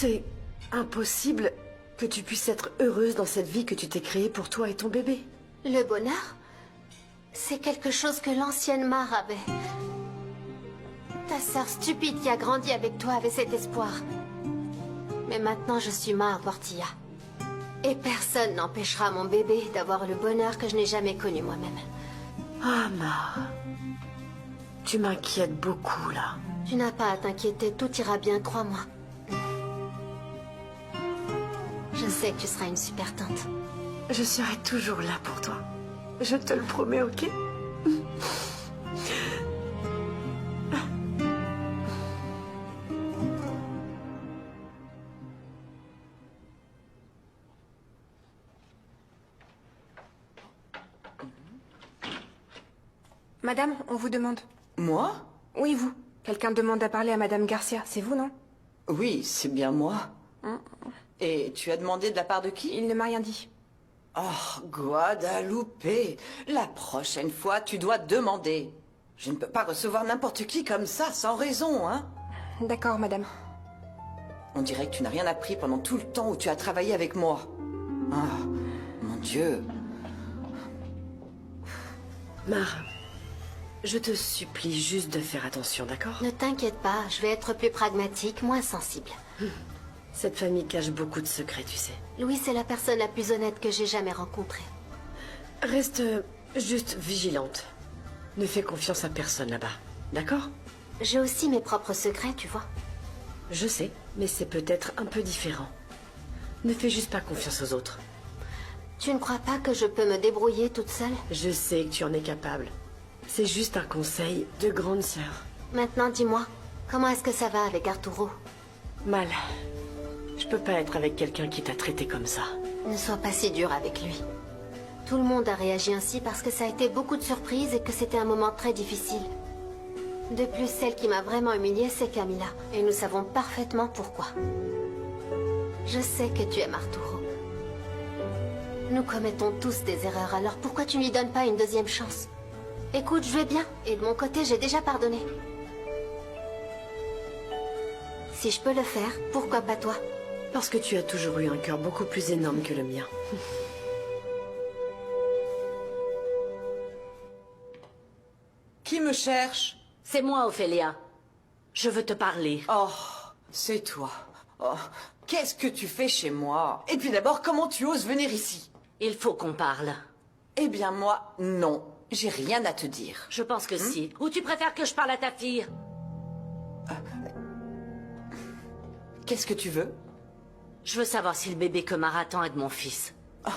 C'est impossible que tu puisses être heureuse dans cette vie que tu t'es créée pour toi et ton bébé. Le bonheur, c'est quelque chose que l'ancienne Mar avait. Ta sœur stupide qui a grandi avec toi avait cet espoir. Mais maintenant, je suis Mar Portilla. Et personne n'empêchera mon bébé d'avoir le bonheur que je n'ai jamais connu moi-même. Ah, Mar. Tu m'inquiètes beaucoup, là. Tu n'as pas à t'inquiéter, tout ira bien, crois-moi. Je sais que tu seras une super tante. Je serai toujours là pour toi. Je te le promets, ok? Madame, on vous demande. Moi? Oui, vous. Quelqu'un demande à parler à Madame Garcia. C'est vous, non? Oui, c'est bien moi. Et tu as demandé de la part de qui? Il ne m'a rien dit. Oh, Guadalupe, la prochaine fois, tu dois demander. Je ne peux pas recevoir n'importe qui comme ça, sans raison, hein? D'accord, madame. On dirait que tu n'as rien appris pendant tout le temps où tu as travaillé avec moi. Ah, mon Dieu. Mar, je te supplie juste de faire attention, d'accord? Ne t'inquiète pas, je vais être plus pragmatique, moins sensible. Cette famille cache beaucoup de secrets, tu sais. Louis, c'est la personne la plus honnête que j'ai jamais rencontrée. Reste juste vigilante. Ne fais confiance à personne là-bas, d'accord? J'ai aussi mes propres secrets, tu vois. Je sais, mais c'est peut-être un peu différent. Ne fais juste pas confiance aux autres. Tu ne crois pas que je peux me débrouiller toute seule? Je sais que tu en es capable. C'est juste un conseil de grande sœur. Maintenant, dis-moi, comment est-ce que ça va avec Arturo? Mal. Je peux pas être avec quelqu'un qui t'a traité comme ça. Ne sois pas si dur avec lui. Tout le monde a réagi ainsi parce que ça a été beaucoup de surprises et que c'était un moment très difficile. De plus, celle qui m'a vraiment humiliée, c'est Camila. Et nous savons parfaitement pourquoi. Je sais que tu aimes Arturo. Nous commettons tous des erreurs, alors pourquoi tu ne lui donnes pas une deuxième chance? Écoute, je vais bien, et de mon côté, j'ai déjà pardonné. Si je peux le faire, pourquoi pas toi? Parce que tu as toujours eu un cœur beaucoup plus énorme que le mien. Qui me cherche? C'est moi, Ophélia. Je veux te parler. Oh, c'est toi. Oh, qu'est-ce que tu fais chez moi? Et puis d'abord, comment tu oses venir ici? Il faut qu'on parle. Eh bien moi, non. J'ai rien à te dire. Je pense que si. Ou tu préfères que je parle à ta fille? Qu'est-ce que tu veux? Je veux savoir si le bébé que Mar attend est de mon fils. Oh,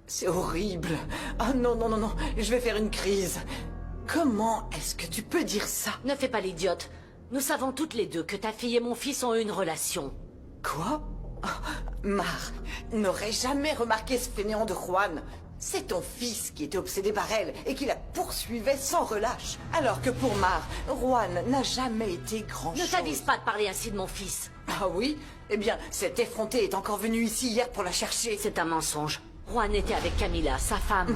c'est horrible. Oh non, non, non, non. Je vais faire une crise. Comment est-ce que tu peux dire ça? Ne fais pas l'idiote. Nous savons toutes les deux que ta fille et mon fils ont eu une relation. Quoi? Oh, Mar n'aurait jamais remarqué ce fainéant de Juan. C'est ton fils qui était obsédé par elle et qui la poursuivait sans relâche. Alors que pour Mar, Juan n'a jamais été grand-chose. Ne t'avise pas de parler ainsi de mon fils. Ah oui? Eh bien, cet effronté est encore venu ici hier pour la chercher. C'est un mensonge. Juan était avec Camila, sa femme.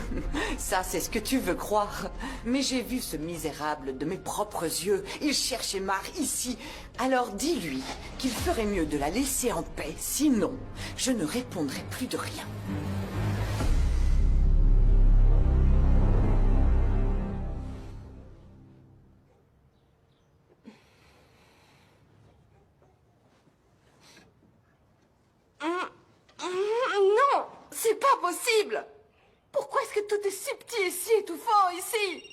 Ça, c'est ce que tu veux croire. Mais j'ai vu ce misérable de mes propres yeux. Il cherchait Mar ici. Alors dis-lui qu'il ferait mieux de la laisser en paix. Sinon, je ne répondrai plus de rien. Non, c'est pas possible. Pourquoi est-ce que tout est si petit et si étouffant ici?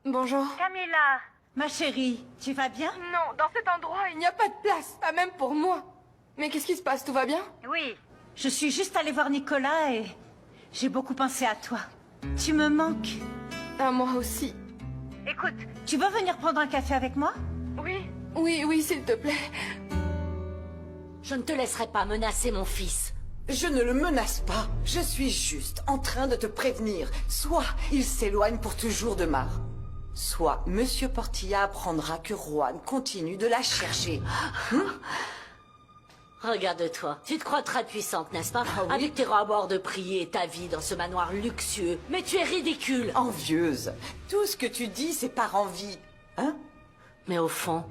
Bonjour. Camilla, ma chérie, tu vas bien? Non, dans cet endroit, il n'y a pas de place, pas même pour moi. Mais qu'est-ce qui se passe? Tout va bien? Oui. Je suis juste allée voir Nicolas et j'ai beaucoup pensé à toi. Tu me manques. À moi aussi. Écoute, tu veux venir prendre un café avec moi? Oui. Oui, oui, s'il te plaît. Je ne te laisserai pas menacer mon fils. Je ne le menace pas. Je suis juste en train de te prévenir. Soit il s'éloigne pour toujours de Mar. Soit Monsieur Portilla apprendra que Juan continue de la chercher. Regarde-toi. Tu te crois très puissante, n'est-ce pas? Ah oui? Avec tes robots de prier et ta vie dans ce manoir luxueux. Mais tu es ridicule. Envieuse. Tout ce que tu dis, c'est par envie. Hein? Mais au fond,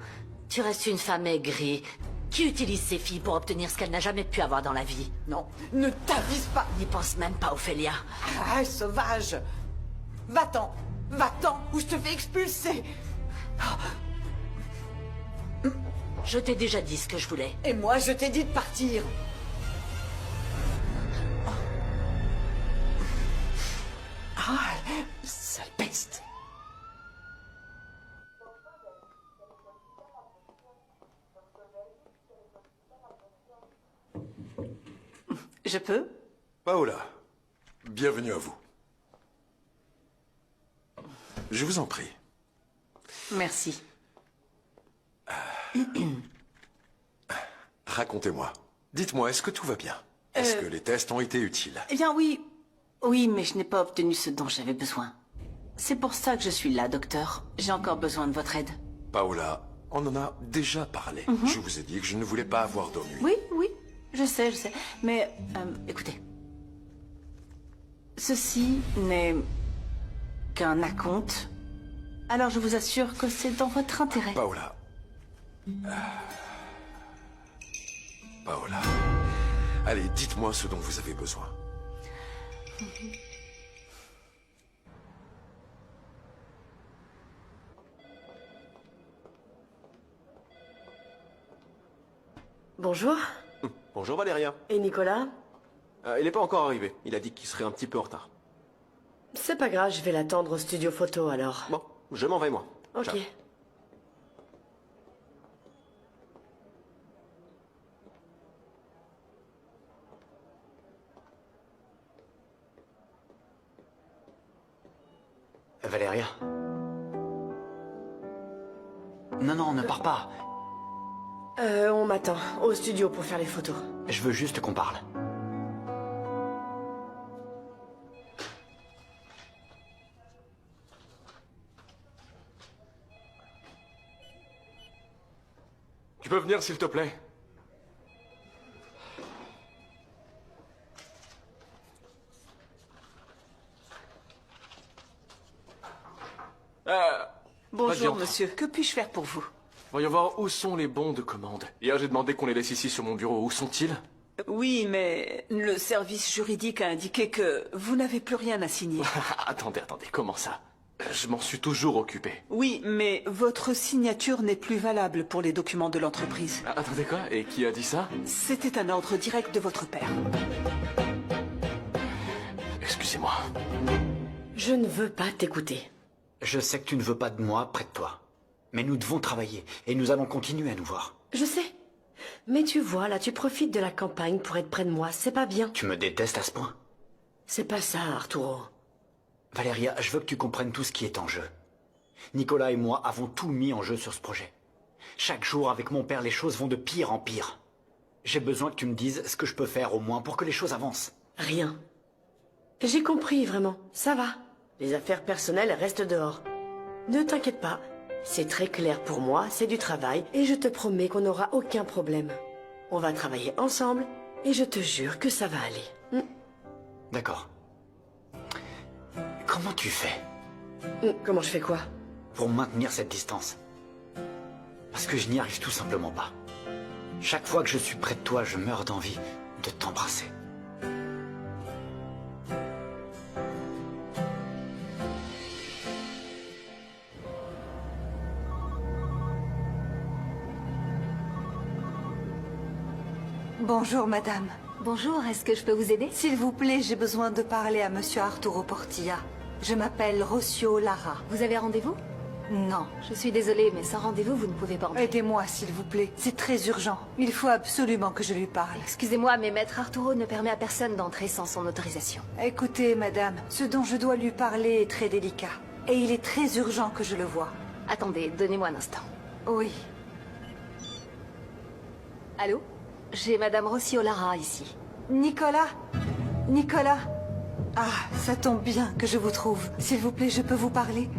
Tu restes une femme aigrie qui utilise ses filles pour obtenir ce qu'elle n'a jamais pu avoir dans la vie. Non, ne t'avise pas. N'y pense même pas, Ophélia. Ah, sauvage. Va-t'en, ou je te fais expulser. Je t'ai déjà dit ce que je voulais. Et moi, je t'ai dit de partir. Ah, sale peste. Je peux? Paola, bienvenue à vous. Je vous en prie. Merci. Racontez-moi. Dites-moi, est-ce que tout va bien? Est-ce que les tests ont été utiles? Eh bien oui. Oui, mais je n'ai pas obtenu ce dont j'avais besoin. C'est pour ça que je suis là, docteur. J'ai encore besoin de votre aide. Paola, on en a déjà parlé. Je vous ai dit que je ne voulais pas avoir d'ennui. Oui, oui, je sais. Mais, écoutez. Ceci n'est qu'un acompte. Alors je vous assure que c'est dans votre intérêt. Paola. Paola. Allez, dites-moi ce dont vous avez besoin. Bonjour. Bonjour Valéria. Et Nicolas? Il n'est pas encore arrivé. Il a dit qu'il serait un petit peu en retard. C'est pas grave, je vais l'attendre au studio photo alors. Bon, je m'en vais moi. Ok. Ciao. Valéria? Non, ne pars pas. On m'attend au studio pour faire les photos. Je veux juste qu'on parle. Tu peux venir s'il te plaît? Vas-y, Bonjour, entre. monsieur. Que puis-je faire pour vous? Voyons voir où sont les bons de commande. Hier, j'ai demandé qu'on les laisse ici sur mon bureau. Où sont-ils? Oui, mais le service juridique a indiqué que vous n'avez plus rien à signer. Attendez, comment ça? Je m'en suis toujours occupé. Oui, mais votre signature n'est plus valable pour les documents de l'entreprise. Attendez quoi? Et qui a dit ça? C'était un ordre direct de votre père. Excusez-moi. Je ne veux pas t'écouter. Je sais que tu ne veux pas de moi près de toi. Mais nous devons travailler, et nous allons continuer à nous voir. Je sais. Mais tu vois, là, tu profites de la campagne pour être près de moi. C'est pas bien. Tu me détestes à ce point? C'est pas ça, Arturo. Valéria, je veux que tu comprennes tout ce qui est en jeu. Nicolas et moi avons tout mis en jeu sur ce projet. Chaque jour, avec mon père, les choses vont de pire en pire. J'ai besoin que tu me dises ce que je peux faire, au moins, pour que les choses avancent. Rien. J'ai compris, vraiment. Ça va. Les affaires personnelles restent dehors. Ne t'inquiète pas. C'est très clair pour moi, c'est du travail, et je te promets qu'on n'aura aucun problème. On va travailler ensemble, et je te jure que ça va aller. D'accord. Comment tu fais Comment je fais quoi? pour maintenir cette distance? Parce que je n'y arrive tout simplement pas. Chaque fois que je suis près de toi, je meurs d'envie de t'embrasser. Bonjour, madame. Bonjour, est-ce que je peux vous aider? S'il vous plaît, j'ai besoin de parler à monsieur Arturo Portilla. Je m'appelle Rocio Lara. Vous avez rendez-vous? Non. Je suis désolée, mais sans rendez-vous, vous ne pouvez pas entrer. Aidez-moi, s'il vous plaît. C'est très urgent. Il faut absolument que je lui parle. Excusez-moi, mais maître Arturo ne permet à personne d'entrer sans son autorisation. Écoutez, madame, ce dont je dois lui parler est très délicat. Et il est très urgent que je le voie. Attendez, donnez-moi un instant. Oui. Allô? J'ai madame Rocio Lara ici. Nicolas? Nicolas? Ah, ça tombe bien que je vous trouve. S'il vous plaît, je peux vous parler?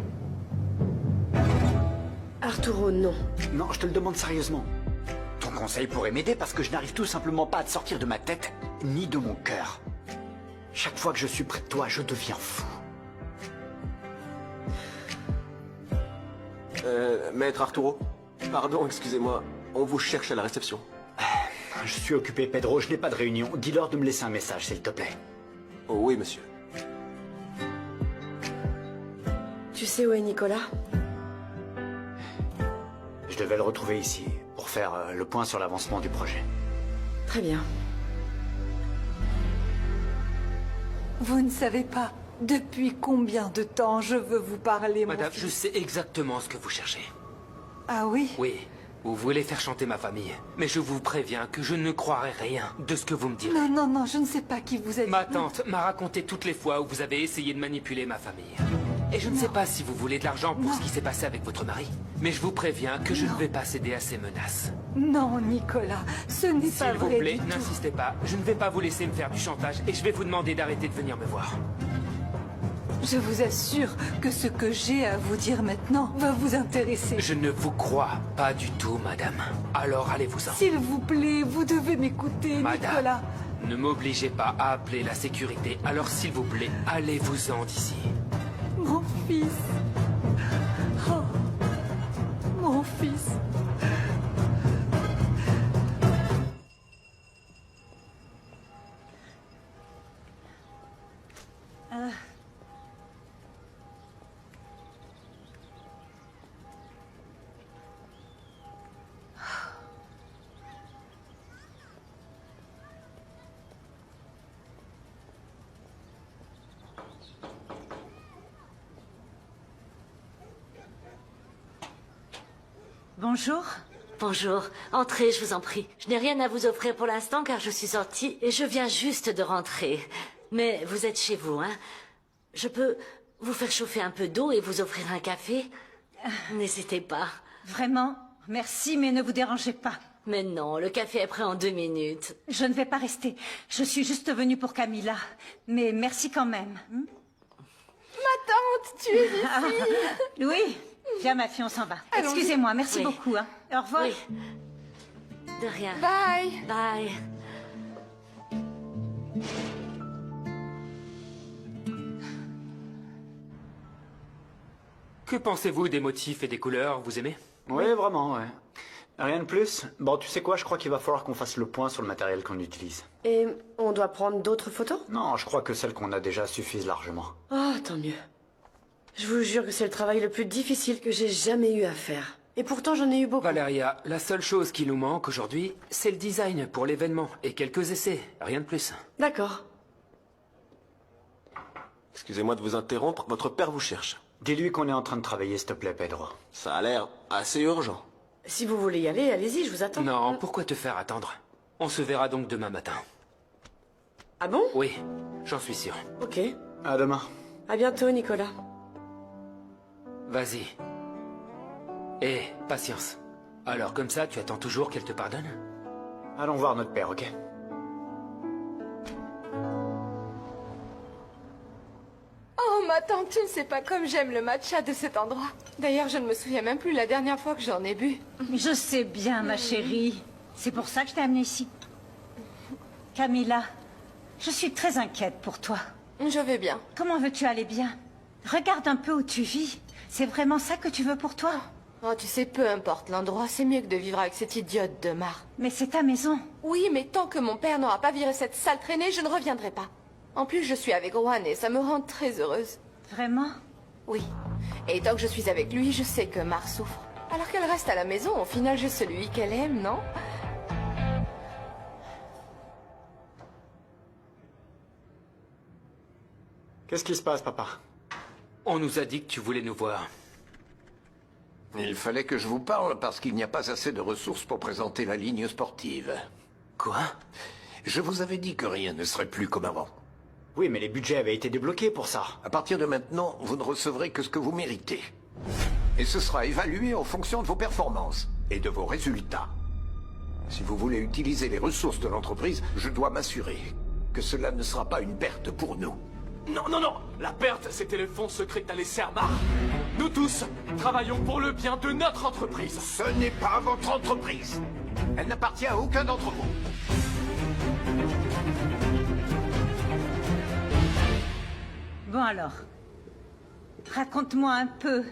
Arturo, non. Non, je te le demande sérieusement. Ton conseil pourrait m'aider parce que je n'arrive tout simplement pas à te sortir de ma tête, ni de mon cœur. Chaque fois que je suis près de toi, je deviens fou. Maître Arturo, Pardon, excusez-moi. On vous cherche à la réception. Je suis occupé, Pedro, je n'ai pas de réunion. Dis-leur de me laisser un message, s'il te plaît. Oh oui, monsieur. Tu sais où est Nicolas? Je devais le retrouver ici, pour faire le point sur l'avancement du projet. Très bien. Vous ne savez pas depuis combien de temps je veux vous parler, mon Madame, fils. je sais exactement ce que vous cherchez. Ah oui? Oui, vous voulez faire chanter ma famille. Mais je vous préviens que je ne croirai rien de ce que vous me direz. Non, non, non, je ne sais pas qui vous êtes. Ma tante m'a raconté toutes les fois où vous avez essayé de manipuler ma famille. Et je ne sais pas si vous voulez de l'argent pour ce qui s'est passé avec votre mari. Mais je vous préviens que je ne vais pas céder à ces menaces. Non, Nicolas, ce n'est pas S'il vous vrai plaît, du tout. n'insistez pas. Je ne vais pas vous laisser me faire du chantage et je vais vous demander d'arrêter de venir me voir. Je vous assure que ce que j'ai à vous dire maintenant va vous intéresser. Je ne vous crois pas du tout, madame. Alors allez-vous-en. S'il vous plaît, vous devez m'écouter, Madame, Nicolas. ne m'obligez pas à appeler la sécurité. Alors s'il vous plaît, allez-vous-en d'ici. Mon fils. Oh, mon fils. Bonjour. Bonjour. Entrez, je vous en prie. Je n'ai rien à vous offrir pour l'instant car je suis sortie et je viens juste de rentrer. Mais vous êtes chez vous, hein? Je peux vous faire chauffer un peu d'eau et vous offrir un café? N'hésitez pas. Vraiment, merci, mais ne vous dérangez pas. Mais non, le café est prêt en 2 minutes. Je ne vais pas rester. Je suis juste venue pour Camilla. Mais merci quand même. Ma tante, tu es ici. Oui. Viens, ma fille, on s'en va. Allons-y. Excusez-moi, merci Oui. beaucoup. Hein. Au revoir. Oui. De rien. Bye. Bye. Que pensez-vous des motifs et des couleurs? Vous aimez? Oui, vraiment, ouais. Rien de plus. Bon, tu sais quoi, je crois qu'il va falloir qu'on fasse le point sur le matériel qu'on utilise. Et on doit prendre d'autres photos? Non, je crois que celles qu'on a déjà suffisent largement. Oh, tant mieux. Je vous jure que c'est le travail le plus difficile que j'ai jamais eu à faire. Et pourtant, j'en ai eu beaucoup. Valéria, la seule chose qui nous manque aujourd'hui, c'est le design pour l'événement et quelques essais, rien de plus. D'accord. Excusez-moi de vous interrompre, votre père vous cherche. Dis-lui qu'on est en train de travailler, s'il te plaît, Pedro. Ça a l'air assez urgent. Si vous voulez y aller, allez-y, je vous attends. Non, pourquoi te faire attendre? On se verra donc demain matin. Ah bon? Oui, j'en suis sûr. Ok. À demain. À bientôt, Nicolas. Vas-y. Et patience. Alors comme ça, tu attends toujours qu'elle te pardonne? Allons voir notre père, ok? Oh, ma tante, tu ne sais pas comme j'aime le matcha de cet endroit. D'ailleurs, je ne me souviens même plus la dernière fois que j'en ai bu. Je sais bien, ma chérie. C'est pour ça que je t'ai amenée ici. Camilla, je suis très inquiète pour toi. Je vais bien. Comment veux-tu aller bien? Regarde un peu où tu vis. C'est vraiment ça que tu veux pour toi? Oh, tu sais, peu importe l'endroit, c'est mieux que de vivre avec cette idiote de Mar. Mais c'est ta maison. Oui, mais tant que mon père n'aura pas viré cette sale traînée, je ne reviendrai pas. En plus, je suis avec Juan et ça me rend très heureuse. Vraiment? Oui. Et tant que je suis avec lui, je sais que Mar souffre. Alors qu'elle reste à la maison, au final, j'ai celui qu'elle aime, non? Qu'est-ce qui se passe, papa? On nous a dit que tu voulais nous voir. Il fallait que je vous parle parce qu'il n'y a pas assez de ressources pour présenter la ligne sportive. Quoi? Je vous avais dit que rien ne serait plus comme avant. Oui, mais les budgets avaient été débloqués pour ça. À partir de maintenant, vous ne recevrez que ce que vous méritez. Et ce sera évalué en fonction de vos performances et de vos résultats. Si vous voulez utiliser les ressources de l'entreprise, je dois m'assurer que cela ne sera pas une perte pour nous. Non, non, non! La perte, c'était le fonds secret que t'as laissé à Mar. Nous tous travaillons pour le bien de notre entreprise. Ce n'est pas votre entreprise. Elle n'appartient à aucun d'entre vous. Bon alors, raconte-moi un peu.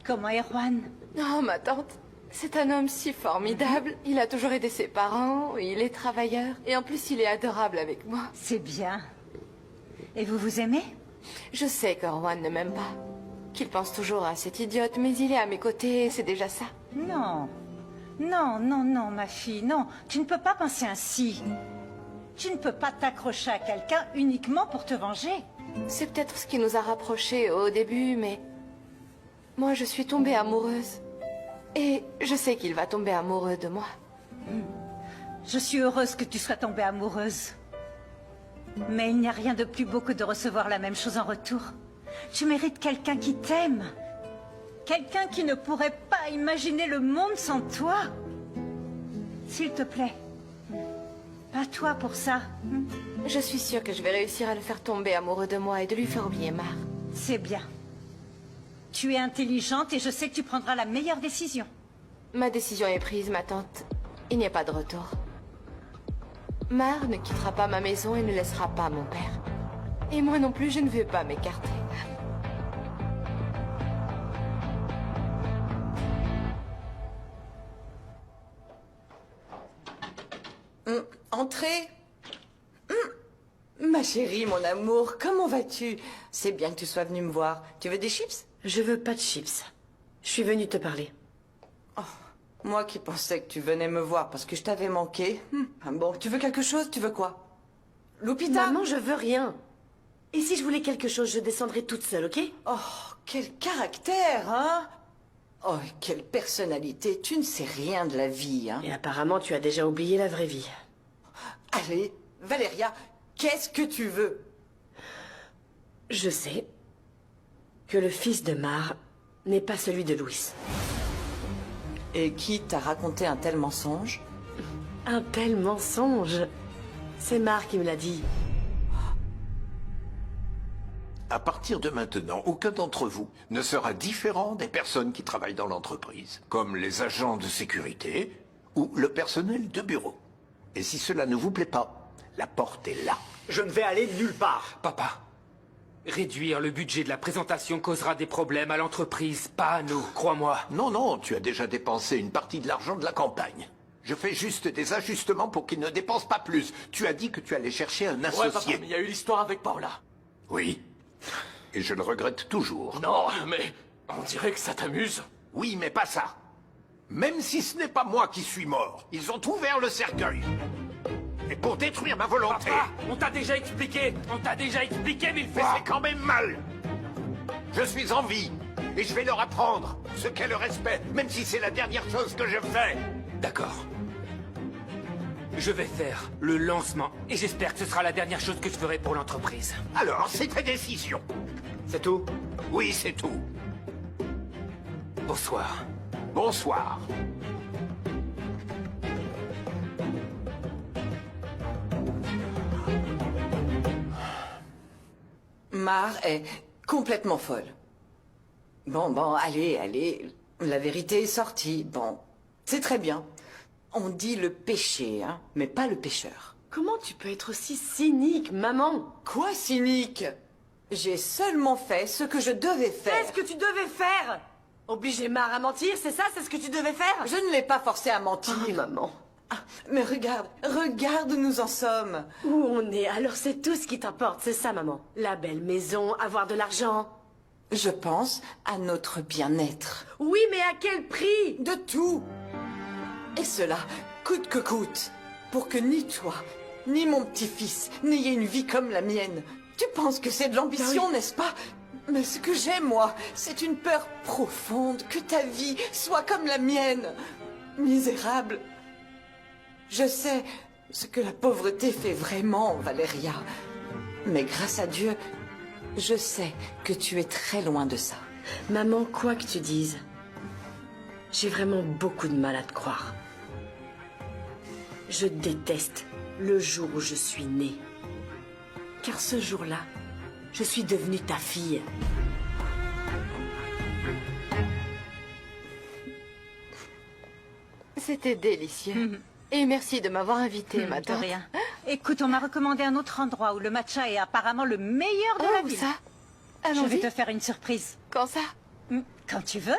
Comment est Juan? Oh, ma tante, c'est un homme si formidable. Il a toujours aidé ses parents, il est travailleur, et en plus il est adorable avec moi. C'est bien. Et vous vous aimez? Je sais que Juan ne m'aime pas, qu'il pense toujours à cette idiote, mais il est à mes côtés, c'est déjà ça. Non. Non, non, non, ma fille, non. Tu ne peux pas penser ainsi. Tu ne peux pas t'accrocher à quelqu'un uniquement pour te venger. C'est peut-être ce qui nous a rapprochés au début, mais... moi, je suis tombée amoureuse. Et je sais qu'il va tomber amoureux de moi. Je suis heureuse que tu sois tombée amoureuse. Mais il n'y a rien de plus beau que de recevoir la même chose en retour. Tu mérites quelqu'un qui t'aime. Quelqu'un qui ne pourrait pas imaginer le monde sans toi. S'il te plaît, bats-toi pour ça. Je suis sûre que je vais réussir à le faire tomber amoureux de moi et de lui faire oublier Mar. C'est bien. Tu es intelligente et je sais que tu prendras la meilleure décision. Ma décision est prise, ma tante. Il n'y a pas de retour. Mar ne quittera pas ma maison et ne laissera pas mon père. Et moi non plus, je ne vais pas m'écarter. Entrez. Ma chérie, mon amour, comment vas-tu? C'est bien que tu sois venue me voir. Tu veux des chips? Je veux pas de chips. Je suis venue te parler. Oh, moi qui pensais que tu venais me voir parce que je t'avais manqué. Bon, tu veux quelque chose? Tu veux quoi? Lupita? Maman, je veux rien. Et si je voulais quelque chose, je descendrais toute seule, ok? Oh, quel caractère, hein? Oh, quelle personnalité. Tu ne sais rien de la vie, hein? Et apparemment, tu as déjà oublié la vraie vie. Allez, Valéria, qu'est-ce que tu veux? Je sais que le fils de Mar n'est pas celui de Louis. Et qui t'a raconté un tel mensonge? Un tel mensonge? C'est Mar qui me l'a dit. À partir de maintenant, aucun d'entre vous ne sera différent des personnes qui travaillent dans l'entreprise, comme les agents de sécurité ou le personnel de bureau. Et si cela ne vous plaît pas, la porte est là. Je ne vais aller nulle part. Papa, réduire le budget de la présentation causera des problèmes à l'entreprise, pas à nous, crois-moi. Non, non, tu as déjà dépensé une partie de l'argent de la campagne. Je fais juste des ajustements pour qu'ils ne dépensent pas plus. Tu as dit que tu allais chercher un associé. Ouais, papa, mais il y a eu l'histoire avec Paula. Oui. Et je le regrette toujours. Non, mais on dirait que ça t'amuse. Oui, mais pas ça. Même si ce n'est pas moi qui suis mort, ils ont ouvert le cercueil. Et pour détruire ma volonté... Papa, on t'a déjà expliqué, mais il fait... Mais c'est quand même mal. Je suis en vie, et je vais leur apprendre ce qu'est le respect, même si c'est la dernière chose que je fais. D'accord. Je vais faire le lancement, et j'espère que ce sera la dernière chose que je ferai pour l'entreprise. Alors, c'est ta décision. C'est tout? Oui, c'est tout. Bonsoir. Bonsoir. Mar est complètement folle. Bon, allez, la vérité est sortie. Bon, c'est très bien. On dit le péché, hein, mais pas le pécheur. Comment tu peux être aussi cynique, maman? Quoi, cynique? J'ai seulement fait ce que je devais faire. Fais ce que tu devais faire! Obliger Mar à mentir, c'est ça? C'est ce que tu devais faire? Je ne l'ai pas forcé à mentir. Oh, maman. Ah, mais regarde où nous en sommes. Où on est, alors c'est tout ce qui t'importe, c'est ça, maman. La belle maison, avoir de l'argent. Je pense à notre bien-être. Oui, mais à quel prix? De tout. Et cela, coûte que coûte. Pour que ni toi, ni mon petit-fils n'ayez une vie comme la mienne. Tu penses que c'est de l'ambition, n'est-ce pas? Mais ce que j'ai, moi, c'est une peur profonde que ta vie soit comme la mienne. Misérable. Je sais ce que la pauvreté fait vraiment, Valéria. Mais grâce à Dieu, je sais que tu es très loin de ça. Maman, quoi que tu dises, j'ai vraiment beaucoup de mal à te croire. Je déteste le jour où je suis née. Car ce jour-là, je suis devenue ta fille. C'était délicieux. Et merci de m'avoir invitée, ma De tante. rien. Écoute, on m'a recommandé un autre endroit où le matcha est apparemment le meilleur de la Où ville. ça? Je vais Allons-y. te faire une surprise. Quand ça? Quand tu veux.